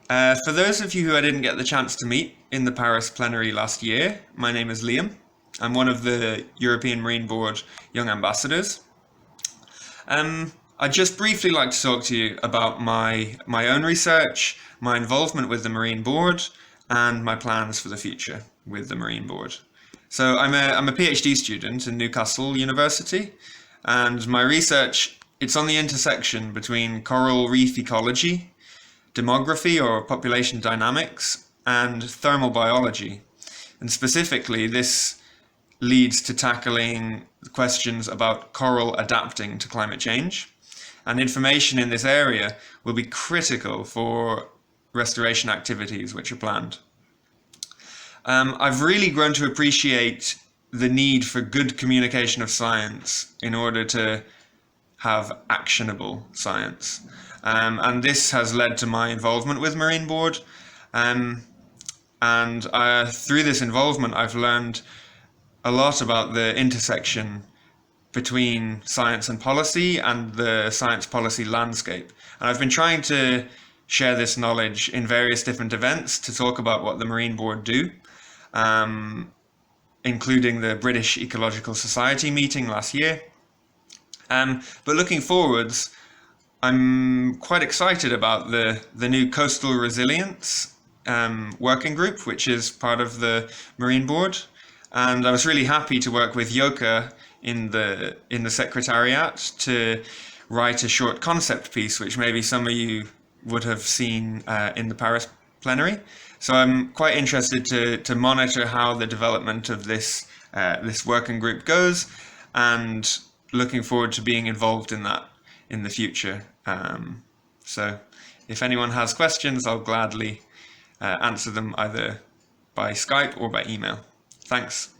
For those of you who I didn't get the chance to meet in the Paris plenary last year, my name is Liam. I'm one of the European Marine Board Young Ambassadors. I'd just briefly like to talk to you about my own research, my involvement with the Marine Board, and my plans for the future with the Marine Board. So I'm a PhD student in Newcastle University, and my research, it's on the intersection between coral reef ecology, demography or population dynamics, and thermal biology. And specifically, this leads to tackling questions about coral adapting to climate change. And information in this area will be critical for restoration activities which are planned. I've really grown to appreciate the need for good communication of science in order to have actionable science. And this has led to my involvement with Marine Board. And through this involvement, I've learned a lot about the intersection between science and policy and the science policy landscape. And I've been trying to share this knowledge in various different events to talk about what the Marine Board do, including the British Ecological Society meeting last year. But looking forwards, I'm quite excited about the new Coastal Resilience working group, which is part of the Marine Board. And I was really happy to work with Yoka in the Secretariat to write a short concept piece, which maybe some of you would have seen in the Paris plenary. So I'm quite interested to monitor how the development of this working group goes, and looking forward to being involved in that in the future. So if anyone has questions, I'll gladly answer them either by Skype or by email. Thanks.